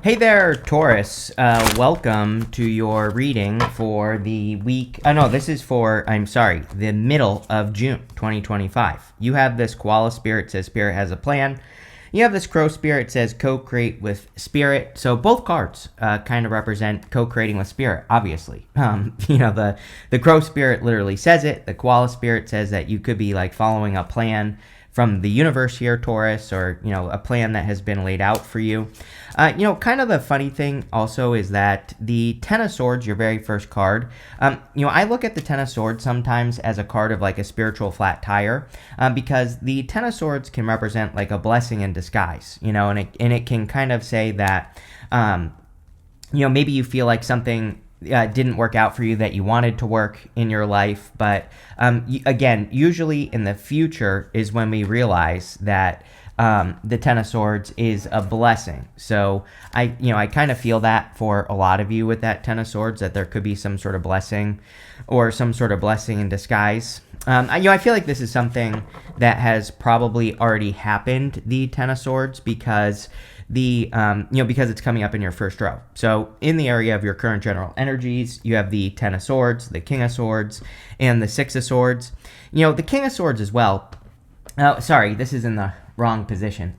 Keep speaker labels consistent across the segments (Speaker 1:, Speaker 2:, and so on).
Speaker 1: Hey there, Taurus. Welcome to your reading for the week. Oh, no, this is for, the middle of June 2025. You have this koala spirit, says Spirit has a plan. You have this crow spirit, says co-create with Spirit. So both cards kind of represent co-creating with Spirit, obviously. The crow spirit literally says it. The koala spirit says that you could be like following a plan from the universe here, Taurus, or, a plan that has been laid out for you. Kind of the funny thing also is that the Ten of Swords, your very first card, I look at the Ten of Swords sometimes as a card of like a spiritual flat tire, because the Ten of Swords can represent like a blessing in disguise, and it can kind of say that, maybe you feel like something didn't work out for you that you wanted to work in your life. But again, usually in the future is when we realize that the Ten of Swords is a blessing. So I kind of feel that for a lot of you with that Ten of Swords, that there could be some sort of blessing or some sort of blessing in disguise. I feel like this is something that has probably already happened, the Ten of Swords, because because it's coming up in your first row. So in the area of your current general energies, you have the Ten of Swords, the King of Swords, and the Six of Swords. The King of Swords as well. Oh, sorry, this is in the wrong position.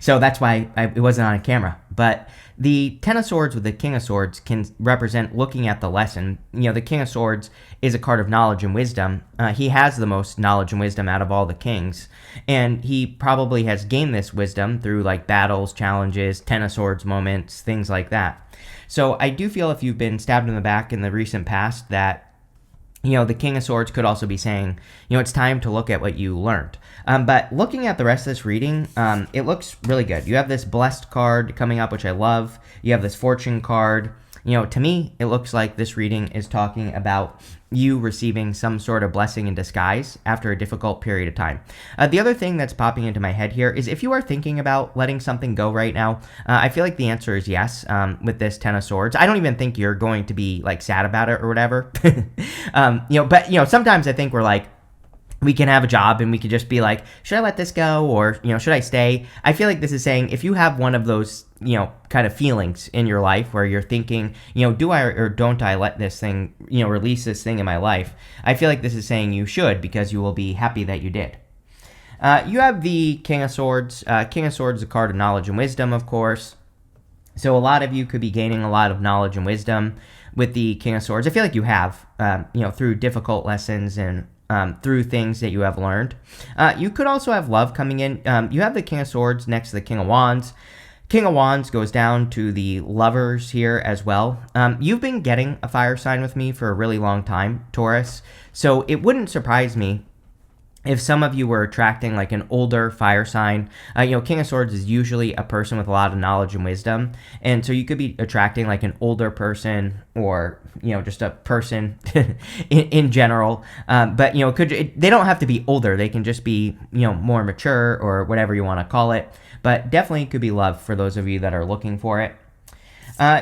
Speaker 1: So that's why it wasn't on a camera. But the Ten of Swords with the King of Swords can represent looking at the lesson. The King of Swords is a card of knowledge and wisdom. He has the most knowledge and wisdom out of all the kings. And he probably has gained this wisdom through like battles, challenges, Ten of Swords moments, things like that. So I do feel if you've been stabbed in the back in the recent past that the King of Swords could also be saying, it's time to look at what you learned. But looking at the rest of this reading, it looks really good. You have this Blessed card coming up, which I love. You have this Fortune card. To me, it looks like this reading is talking about you receiving some sort of blessing in disguise after a difficult period of time. The other thing that's popping into my head here is if you are thinking about letting something go right now, I feel like the answer is yes with this Ten of Swords. I don't even think you're going to be like sad about it or whatever. But sometimes I think we're like, we can have a job and we could just be like, should I let this go or, should I stay? I feel like this is saying if you have one of those, kind of feelings in your life where you're thinking, do I or don't I let this thing, release this thing in my life? I feel like this is saying you should because you will be happy that you did. You have the King of Swords. King of Swords is a card of knowledge and wisdom, of course. So a lot of you could be gaining a lot of knowledge and wisdom with the King of Swords. I feel like you have, through difficult lessons and through things that you have learned. You could also have love coming in. You have the King of Swords next to the King of Wands. King of Wands goes down to the lovers here as well. You've been getting a fire sign with me for a really long time, Taurus. So it wouldn't surprise me if some of you were attracting like an older fire sign. King of Swords is usually a person with a lot of knowledge and wisdom. And so you could be attracting like an older person or, just a person in general. But they don't have to be older. They can just be, more mature or whatever you want to call it. But definitely could be love for those of you that are looking for it.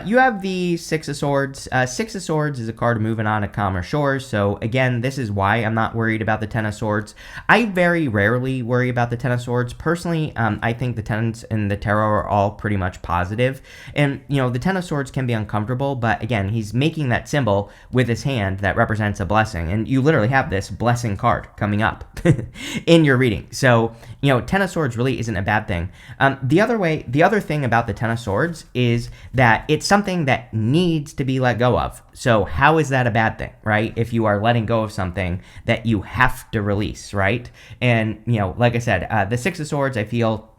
Speaker 1: You have the Six of Swords. Six of Swords is a card moving on to calmer shores. So again, this is why I'm not worried about the Ten of Swords. I very rarely worry about the Ten of Swords. Personally, I think the Tens in the tarot are all pretty much positive. And, the Ten of Swords can be uncomfortable, but again, he's making that symbol with his hand that represents a blessing. And you literally have this blessing card coming up in your reading. So, Ten of Swords really isn't a bad thing. The other thing about the Ten of Swords is that it's something that needs to be let go of. So how is that a bad thing, right? If you are letting go of something that you have to release, right? And, like I said, the Six of Swords, I feel,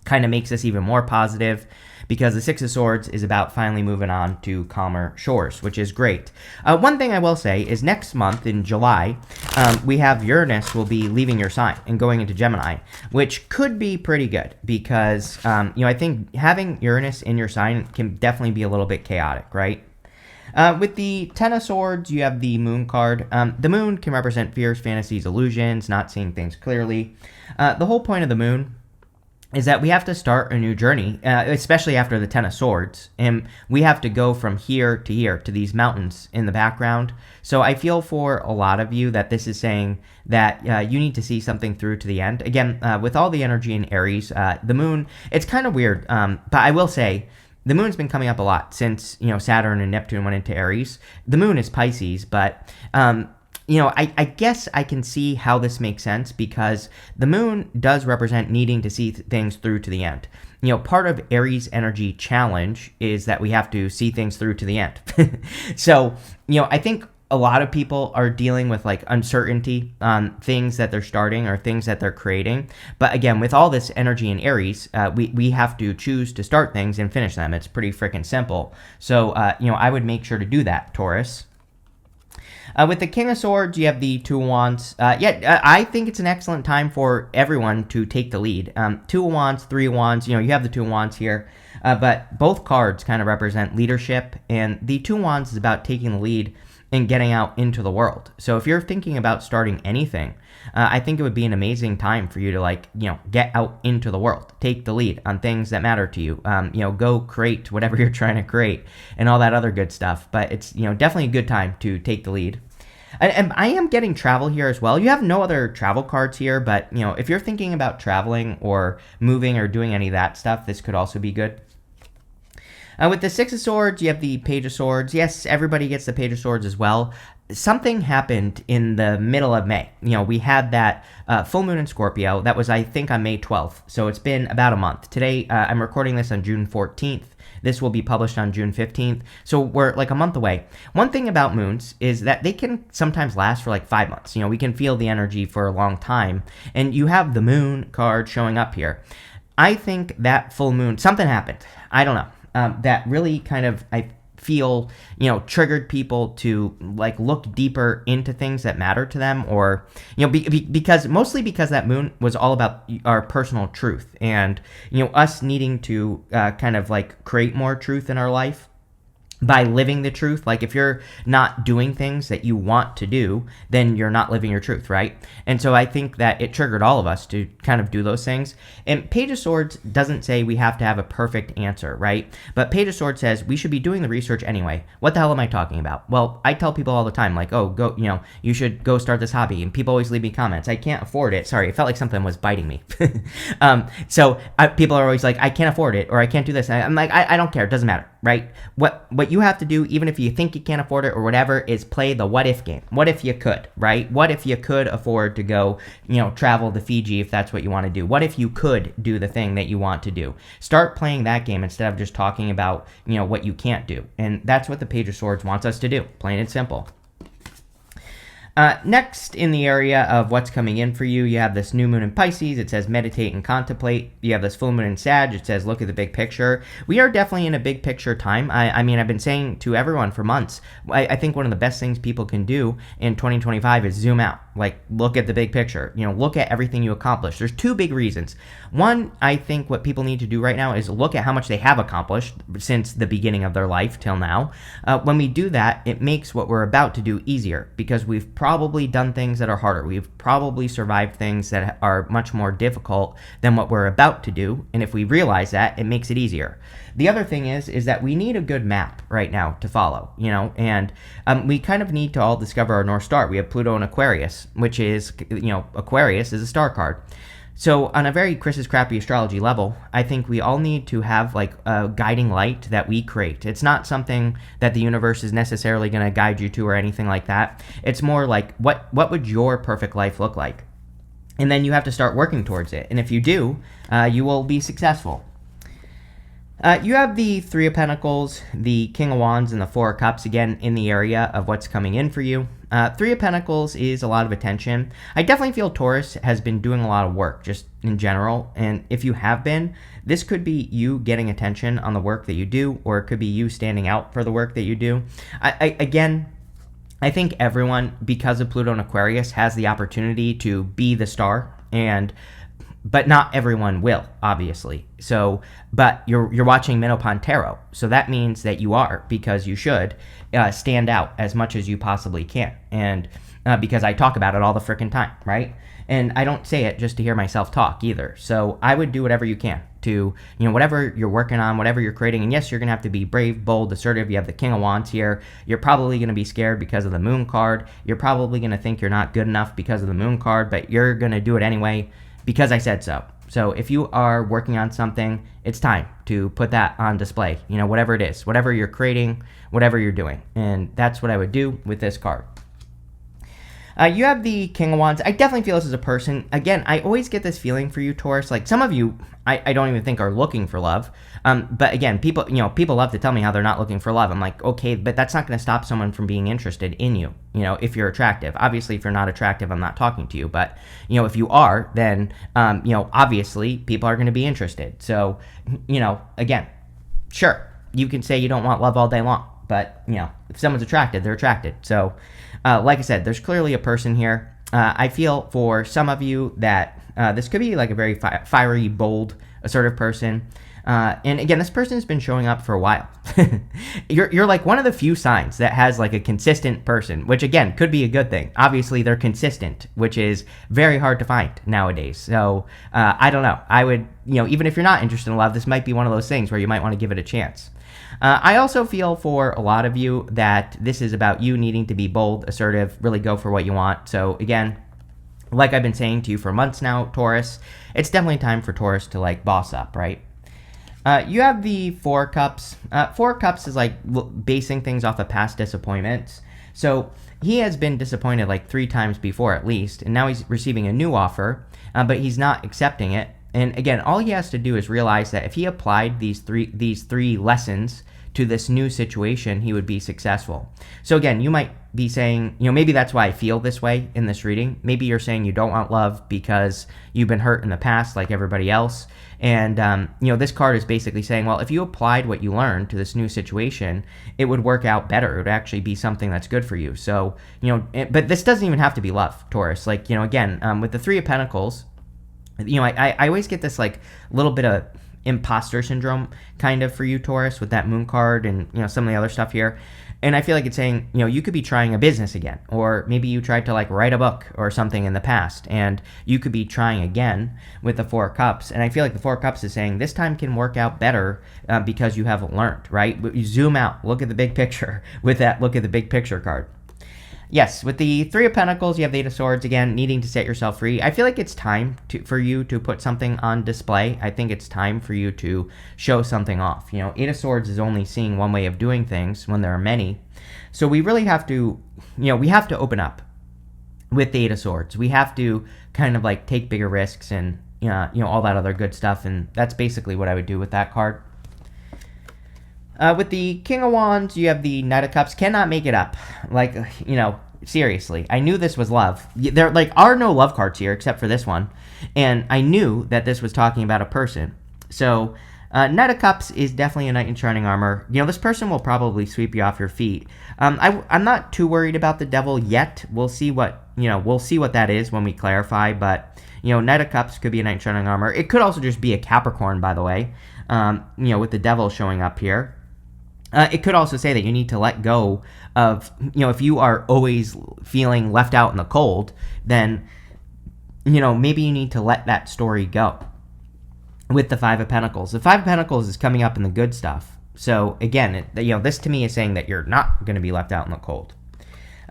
Speaker 1: kind of makes this even more positive because the Six of Swords is about finally moving on to calmer shores, which is great. One thing I will say is next month in July, we have Uranus will be leaving your sign and going into Gemini, which could be pretty good because, I think having Uranus in your sign can definitely be a little bit chaotic, right? With the Ten of Swords, you have the Moon card. The Moon can represent fears, fantasies, illusions, not seeing things clearly. The whole point of the Moon is that we have to start a new journey, especially after the Ten of Swords. And we have to go from here to these mountains in the background. So I feel for a lot of you that this is saying that you need to see something through to the end. Again, with all the energy in Aries, the Moon, it's kind of weird. But I will say, the moon's been coming up a lot since, Saturn and Neptune went into Aries. The moon is Pisces, but, I guess I can see how this makes sense because the moon does represent needing to see things through to the end. Part of Aries energy challenge is that we have to see things through to the end. So, I think a lot of people are dealing with like uncertainty on things that they're starting or things that they're creating. But again, with all this energy in Aries, we have to choose to start things and finish them. It's pretty freaking simple. So, I would make sure to do that, Taurus. With the King of Swords, you have the Two of Wands. I think it's an excellent time for everyone to take the lead. Two of Wands, Three of Wands, you have the Two of Wands here. But both cards kind of represent leadership. And the Two of Wands is about taking the lead and getting out into the world. So if you're thinking about starting anything, I think it would be an amazing time for you to get out into the world, take the lead on things that matter to you. Go create whatever you're trying to create and all that other good stuff. But it's, definitely a good time to take the lead. And I am getting travel here as well. You have no other travel cards here, but, if you're thinking about traveling or moving or doing any of that stuff, this could also be good. With the Six of Swords, you have the Page of Swords. Yes, everybody gets the Page of Swords as well. Something happened in the middle of May. We had that full moon in Scorpio. That was, I think, on May 12th. So it's been about a month. Today, I'm recording this on June 14th. This will be published on June 15th. So we're like a month away. One thing about moons is that they can sometimes last for like 5 months. We can feel the energy for a long time. And you have the moon card showing up here. I think that full moon, something happened. I don't know. That really kind of, I feel, triggered people to like look deeper into things that matter to them, or, because that moon was all about our personal truth and, us needing to kind of like create more truth in our life by living the truth. Like if you're not doing things that you want to do, then you're not living your truth, right? And so I think that it triggered all of us to kind of do those things. And Page of Swords doesn't say we have to have a perfect answer, right? But Page of Swords says we should be doing the research anyway. What the hell am I talking about? Well, I tell people all the time, like, oh, go, you should go start this hobby. And people always leave me comments. I can't afford it. Sorry, it felt like something was biting me. People are always like, I can't afford it, or I can't do this. And I'm like, I don't care. It doesn't matter, right? What you have to do, even if you think you can't afford it or whatever, is play the what if game. What if you could, right? What if you could afford to go, travel to Fiji if that's what you want to do? What if you could do the thing that you want to do? Start playing that game instead of just talking about, what you can't do. And that's what the Page of Swords wants us to do, plain and simple. Next, in the area of what's coming in for you, you have this new moon in Pisces. It says meditate and contemplate. You have this full moon in Sag. It says look at the big picture. We are definitely in a big picture time. I mean, I've been saying to everyone for months, I think one of the best things people can do in 2025 is zoom out. Like, look at the big picture. Look at everything you accomplished. There's two big reasons. One, I think what people need to do right now is look at how much they have accomplished since the beginning of their life till now. When we do that, it makes what we're about to do easier because we've probably done things that are harder. We've probably survived things that are much more difficult than what we're about to do. And if we realize that, it makes it easier. The other thing is that we need a good map right now to follow, and we kind of need to all discover our North Star. We have Pluto and Aquarius, which is, Aquarius is a star card. So on a very Chris's Crappy astrology level, I think we all need to have like a guiding light that we create. It's not something that the universe is necessarily going to guide you to or anything like that. It's more like what would your perfect life look like? And then you have to start working towards it. And if you do, you will be successful. You have the Three of Pentacles, the King of Wands, and the Four of Cups, again, in the area of what's coming in for you. Three of Pentacles is a lot of attention. I definitely feel Taurus has been doing a lot of work, just in general. And if you have been, this could be you getting attention on the work that you do, or it could be you standing out for the work that you do. I think everyone, because of Pluto and Aquarius, has the opportunity to be the star, but not everyone will, obviously. So, but you're watching Minnow Tarot, so that means that you are, because you should stand out as much as you possibly can, and because I talk about it all the frickin' time, right? And I don't say it just to hear myself talk either. So I would do whatever you can to, whatever you're working on, whatever you're creating. And yes, you're going to have to be brave, bold, assertive. You have the King of Wands here. You're probably going to be scared because of the Moon card. You're probably going to think you're not good enough because of the Moon card, but you're going to do it anyway because I said so. So if you are working on something, it's time to put that on display, whatever it is, whatever you're creating, whatever you're doing. And that's what I would do with this card. You have the King of Wands. I definitely feel this is a person. Again, I always get this feeling for you, Taurus. Like some of you, I don't even think are looking for love. But again, people love to tell me how they're not looking for love. I'm like, okay, but that's not going to stop someone from being interested in you, if you're attractive. Obviously, if you're not attractive, I'm not talking to you. But, if you are, then, obviously people are going to be interested. So, again, sure, you can say you don't want love all day long. But, if someone's attracted, they're attracted. So, like I said, there's clearly a person here. I feel for some of you that this could be like a very fiery, bold, assertive person. And again, this person has been showing up for a while. You're like one of the few signs that has like a consistent person, which again, could be a good thing. Obviously, they're consistent, which is very hard to find nowadays. So, I don't know. I would, even if you're not interested in love, this might be one of those things where you might want to give it a chance. I also feel for a lot of you that this is about you needing to be bold, assertive, really go for what you want. So again, like I've been saying to you for months now, Taurus, it's definitely time for Taurus to like boss up, right? You have the Four Cups. Four Cups is like basing things off of past disappointments. So he has been disappointed like 3 times before at least, and now he's receiving a new offer, but he's not accepting it. And again, all he has to do is realize that if he applied these three lessons to this new situation, he would be successful. So again, you might be saying, maybe that's why I feel this way in this reading. Maybe you're saying you don't want love because you've been hurt in the past like everybody else. And, this card is basically saying, well, if you applied what you learned to this new situation, it would work out better. It would actually be something that's good for you. So, but this doesn't even have to be love, Taurus. Like, again, with the Three of Pentacles, I always get this like little bit of imposter syndrome kind of for you, Taurus, with that Moon card and some of the other stuff here. And I feel like it's saying, you could be trying a business again, or maybe you tried to like write a book or something in the past, and you could be trying again with the Four Cups. And I feel like the Four Cups is saying this time can work out better because you haven't learned, right? But you zoom out, look at the big picture with that look at the big picture card. Yes, with the Three of Pentacles, you have the Eight of Swords, again, needing to set yourself free. I feel like it's time for you to put something on display. I think it's time for you to show something off. Eight of Swords is only seeing one way of doing things when there are many. So we really have to, we have to open up with the Eight of Swords. We have to kind of like take bigger risks and, all that other good stuff. And that's basically what I would do with that card. With the King of Wands, you have the Knight of Cups. Cannot make it up. Like, seriously. I knew this was love. There like are no love cards here except for this one. And I knew that this was talking about a person. So, Knight of Cups is definitely a knight in shining armor. This person will probably sweep you off your feet. I'm not too worried about the Devil yet. We'll see what that is when we clarify. But, Knight of Cups could be a knight in shining armor. It could also just be a Capricorn, by the way. With the Devil showing up here. It could also say that you need to let go of, if you are always feeling left out in the cold, then, maybe you need to let that story go. With the Five of Pentacles. The Five of Pentacles is coming up in the good stuff. So, again, this to me is saying that you're not going to be left out in the cold.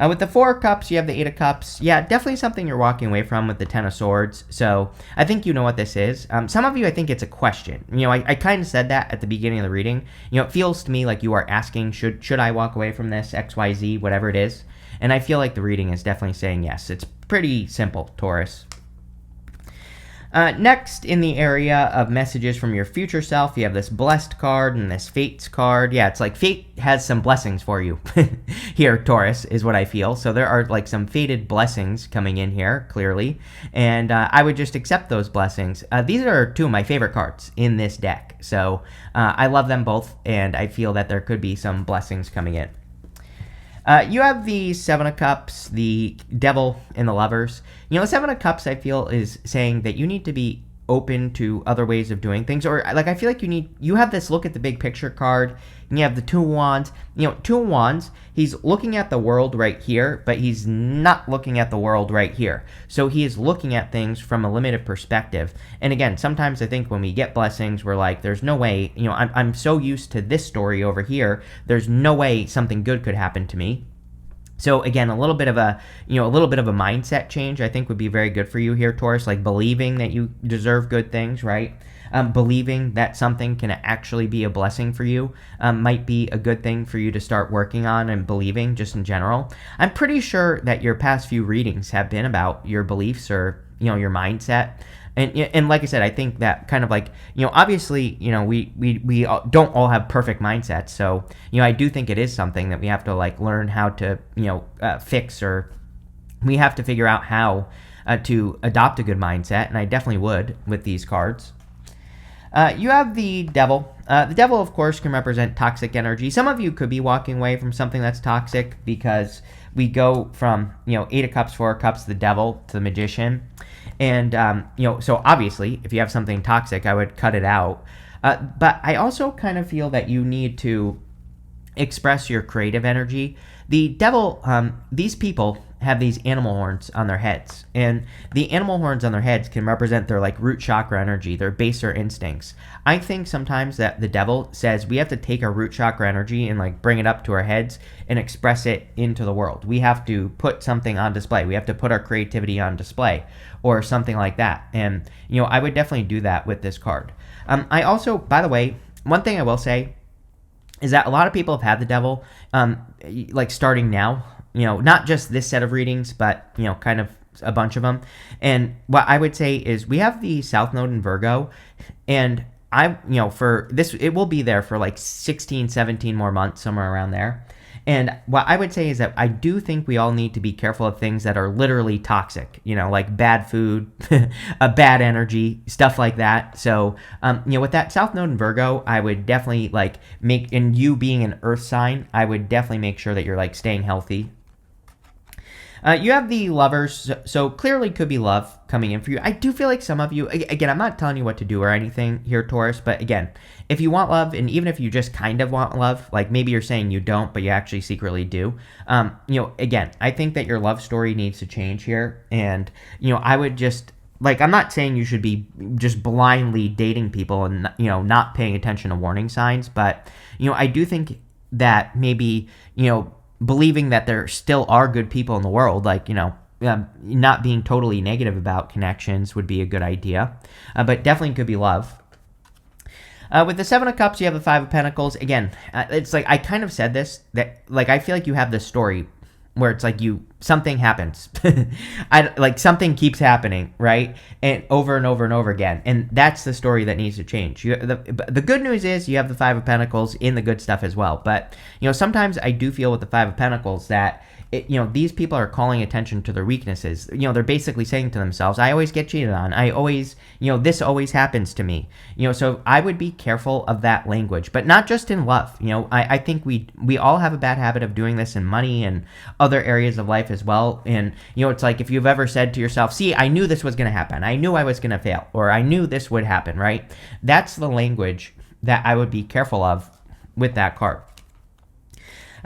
Speaker 1: With the Four of Cups, you have the Eight of Cups. Yeah, definitely something you're walking away from with the Ten of Swords. So I think you know what this is. Some of you, I think it's a question. I kind of said that at the beginning of the reading. It feels to me like you are asking, should I walk away from this, X, Y, Z, whatever it is. And I feel like the reading is definitely saying yes. It's pretty simple, Taurus. Next, in the area of messages from your future self, you have this Blessed card and this Fates card. Yeah, it's like fate has some blessings for you here, Taurus, is what I feel. So there are like some fated blessings coming in here, clearly. And I would just accept those blessings. These are 2 of my favorite cards in this deck. So I love them both, and I feel that there could be some blessings coming in. You have the Seven of Cups, the Devil, and the Lovers. The Seven of Cups, I feel, is saying that you need to be open to other ways of doing things. Or, like, I feel like you have this look at the big picture card, and you have the Two of Wands. Two of Wands, he's looking at the world right here, but he's not looking at the world right here. So he is looking at things from a limited perspective. And again, sometimes I think when we get blessings, we're like, there's no way, I'm so used to this story over here, there's no way something good could happen to me. So again, a little bit of a mindset change I think would be very good for you here, Taurus, like believing that you deserve good things, right? Believing that something can actually be a blessing for you might be a good thing for you to start working on, and believing just in general. I'm pretty sure that your past few readings have been about your beliefs or, your mindset. And like I said, I think that kind of like, obviously, we don't all have perfect mindsets. So, I do think it is something that we have to like learn how to, fix, or we have to figure out how to adopt a good mindset. And I definitely would with these cards. You have the devil. The devil, of course, can represent toxic energy. Some of you could be walking away from something that's toxic, because we go from, 8 of Cups, 4 of Cups, the devil, to the magician. And, so obviously, if you have something toxic, I would cut it out. But I also kind of feel that you need to express your creative energy. The devil, these people have these animal horns on their heads, and the animal horns on their heads can represent their like root chakra energy, their baser instincts. I think sometimes that the devil says we have to take our root chakra energy and like bring it up to our heads and express it into the world. We have to put something on display. We have to put our creativity on display, or something like that. And I would definitely do that with this card. I also, by the way, one thing I will say is that a lot of people have had the devil, like starting now, not just this set of readings, but, kind of a bunch of them. And what I would say is we have the South Node in Virgo, and for this, it will be there for like 16, 17 more months, somewhere around there. And what I would say is that I do think we all need to be careful of things that are literally toxic, like bad food, a bad energy, stuff like that. So, with that South Node in Virgo, I would definitely like and you being an earth sign, I would definitely make sure that you're like staying healthy. You have the lovers, so clearly could be love coming in for you. I do feel like some of you, again, I'm not telling you what to do or anything here, Taurus, but again, if you want love, and even if you just kind of want love, like maybe you're saying you don't, but you actually secretly do, again, I think that your love story needs to change here, and, I would just, like, I'm not saying you should be just blindly dating people and, not paying attention to warning signs, but, I do think that maybe, believing that there still are good people in the world, like, not being totally negative about connections would be a good idea, but definitely could be love. With the 7 of Cups, you have the 5 of Pentacles. Again, it's like I kind of said this, that like I feel like you have this story where it's like something happens. Something keeps happening, right? And over and over and over again. And that's the story that needs to change. The good news is you have the 5 of Pentacles in the good stuff as well. But, sometimes I do feel with the 5 of Pentacles that these people are calling attention to their weaknesses. They're basically saying to themselves, I always get cheated on. I always, this always happens to me. So I would be careful of that language, but not just in love. I think we all have a bad habit of doing this in money and other areas of life as well. And, it's like if you've ever said to yourself, see, I knew this was going to happen. I knew I was going to fail, or I knew this would happen, right? That's the language that I would be careful of with that card.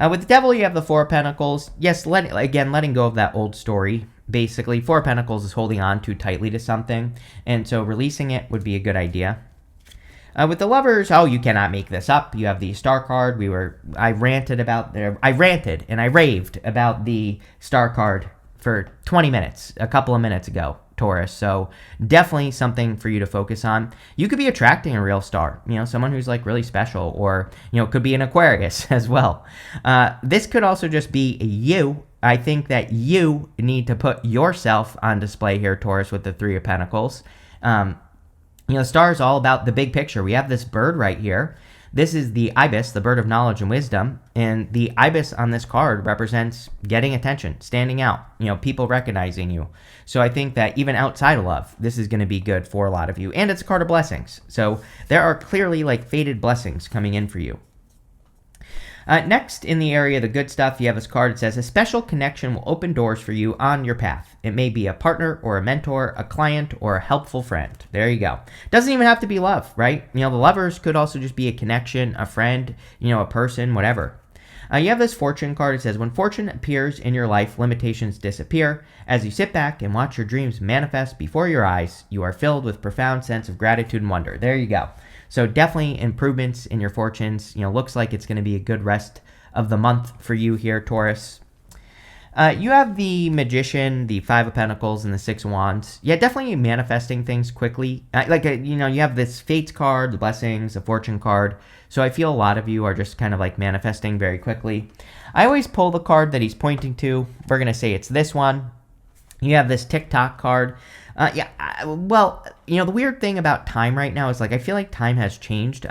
Speaker 1: With the devil, you have the 4 of Pentacles. Yes, letting go of that old story. Basically, 4 of Pentacles is holding on too tightly to something, and so releasing it would be a good idea. With the lovers, you cannot make this up. You have the Star card. I ranted and I raved about the Star card for 20 minutes, a couple of minutes ago, Taurus. So definitely something for you to focus on. You could be attracting a real star, someone who's like really special, or, could be an Aquarius as well. This could also just be you. I think that you need to put yourself on display here, Taurus, with the 3 of Pentacles. The star is all about the big picture. We have this bird right here. This is the ibis, the bird of knowledge and wisdom. And the ibis on this card represents getting attention, standing out, people recognizing you. So I think that even outside of love, this is going to be good for a lot of you. And it's a card of blessings. So there are clearly like fated blessings coming in for you. Next, in the area of the good stuff, you have this card that says, a special connection will open doors for you on your path. It may be a partner or a mentor, a client, or a helpful friend. There you go. Doesn't even have to be love, right? The lovers could also just be a connection, a friend, a person, whatever. You have this fortune card. It says, when fortune appears in your life, limitations disappear. As you sit back and watch your dreams manifest before your eyes, you are filled with profound sense of gratitude and wonder. There you go. So definitely improvements in your fortunes. Looks like it's going to be a good rest of the month for you here, Taurus. You have the Magician, the Five of Pentacles, and the Six of Wands. Yeah, definitely manifesting things quickly. You have this Fates card, the Blessings, the Fortune card. So I feel a lot of you are just kind of like manifesting very quickly. I always pull the card that he's pointing to. We're going to say it's this one. You have this TikTok card. The weird thing about time right now is like I feel like time has changed.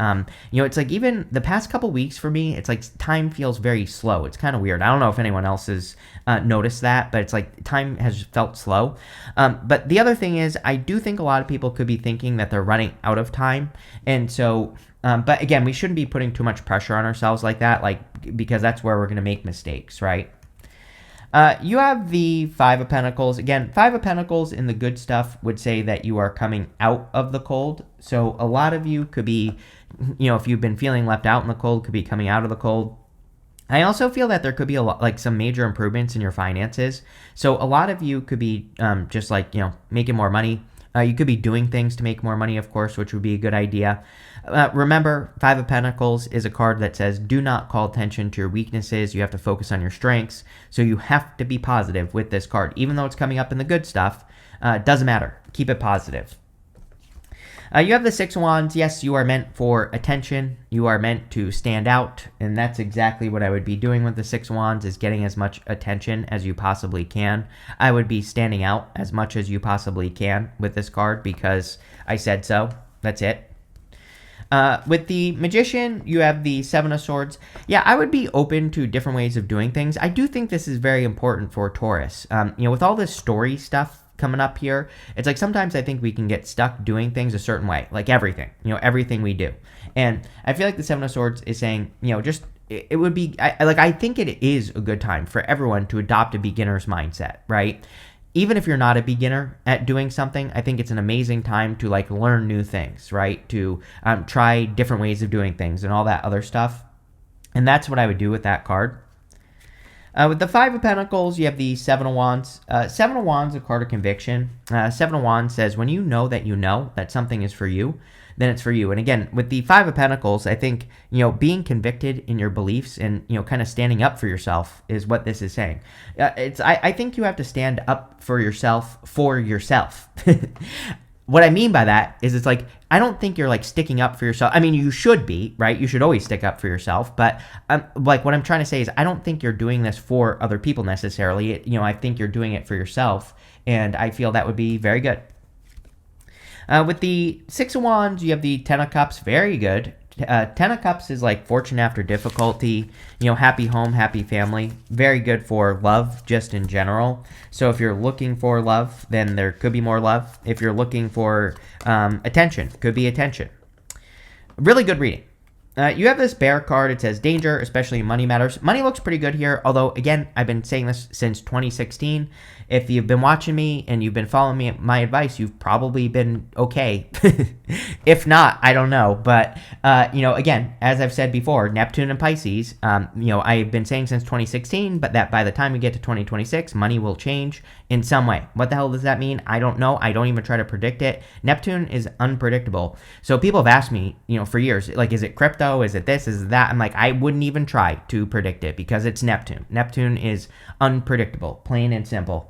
Speaker 1: It's like even the past couple weeks for me, it's like time feels very slow. It's kind of weird. I don't know if anyone else has noticed that, but it's like time has felt slow. But the other thing is, I do think a lot of people could be thinking that they're running out of time, and so. But again, we shouldn't be putting too much pressure on ourselves like that, because that's where we're going to make mistakes, right? You have the Five of Pentacles. Again, Five of Pentacles in the good stuff would say that you are coming out of the cold. So a lot of you could be, if you've been feeling left out in the cold, could be coming out of the cold. I also feel that there could be some major improvements in your finances. So a lot of you could be just making more money. You could be doing things to make more money, of course, which would be a good idea. Remember, Five of Pentacles is a card that says, do not call attention to your weaknesses. You have to focus on your strengths. So you have to be positive with this card. Even though it's coming up in the good stuff, it doesn't matter. Keep it positive. You have the Six of Wands. Yes, you are meant for attention. You are meant to stand out. And that's exactly what I would be doing with the Six of Wands, is getting as much attention as you possibly can. I would be standing out as much as you possibly can with this card because I said so. That's it. With the Magician, you have the Seven of Swords. Yeah, I would be open to different ways of doing things. I do think this is very important for Taurus. With all this story stuff coming up here, it's like sometimes I think we can get stuck doing things a certain way, like everything, everything we do. And I feel like the Seven of Swords is saying, it would be, I think it is a good time for everyone to adopt a beginner's mindset, right? Even if you're not a beginner at doing something, I think it's an amazing time to learn new things, right? To try different ways of doing things and all that other stuff. And that's what I would do with that card. With the Five of Pentacles, you have the Seven of Wands. Seven of Wands is a card of conviction. Seven of Wands says when you know that something is for you, then it's for you. And again, with the Five of Pentacles, I think, being convicted in your beliefs and, kind of standing up for yourself is what this is saying. I think you have to stand up for yourself. What I mean by that is it's like, I don't think you're sticking up for yourself. I mean, you should be, right? You should always stick up for yourself. But what I'm trying to say is I don't think you're doing this for other people necessarily. I think you're doing it for yourself. And I feel that would be very good. With the Six of Wands, you have the Ten of Cups. Very good. Ten of Cups is like fortune after difficulty, happy home, happy family. Very good for love just in general. So if you're looking for love, then there could be more love. If you're looking for attention, could be attention. Really good reading. You have this Bear card. It says danger, especially in money matters. Money looks pretty good here, although, again, I've been saying this since 2016. If you've been watching me and you've been following me, my advice, you've probably been okay. If not, I don't know. But, again, as I've said before, Neptune and Pisces, I've been saying since 2016, but that by the time we get to 2026, money will change in some way. What the hell does that mean? I don't know. I don't even try to predict it. Neptune is unpredictable. So people have asked me, for years, is it crypto? Is it this? Is it that? I'm like, I wouldn't even try to predict it because it's Neptune. Neptune is unpredictable, plain and simple.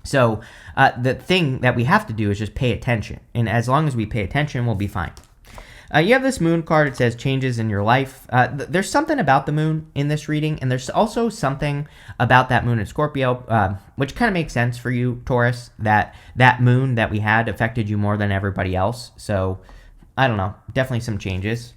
Speaker 1: So the thing that we have to do is just pay attention. And as long as we pay attention, we'll be fine. You have this Moon card. It says changes in your life. There's something about the Moon in this reading. And there's also something about that Moon in Scorpio, which kind of makes sense for you, Taurus, that Moon that we had affected you more than everybody else. So I don't know. Definitely some changes.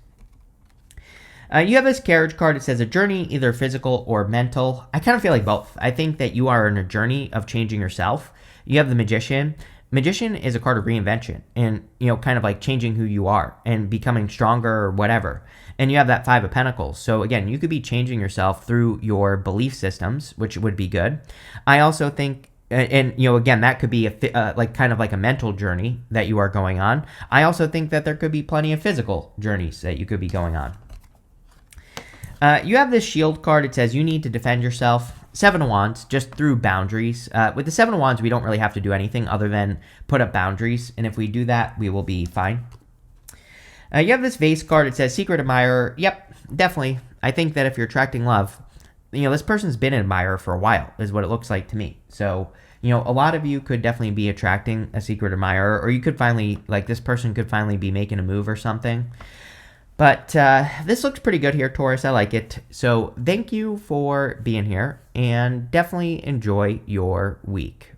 Speaker 1: You have this Carriage card. It says a journey, either physical or mental. I kind of feel like both. I think that you are in a journey of changing yourself. You have the Magician. Magician is a card of reinvention and, kind of like changing who you are and becoming stronger or whatever. And you have that Five of Pentacles. So again, you could be changing yourself through your belief systems, which would be good. I also think, and again, that could be kind of like a mental journey that you are going on. I also think that there could be plenty of physical journeys that you could be going on. You have this Shield card. It says you need to defend yourself. Seven of Wands, just through boundaries. With the Seven of Wands, we don't really have to do anything other than put up boundaries. And if we do that, we will be fine. You have this Vase card. It says Secret Admirer. Yep, definitely. I think that if you're attracting love, this person's been an admirer for a while, is what it looks like to me. So, a lot of you could definitely be attracting a secret admirer, or you could finally, this person could finally be making a move or something. But this looks pretty good here, Taurus. I like it. So thank you for being here, and definitely enjoy your week.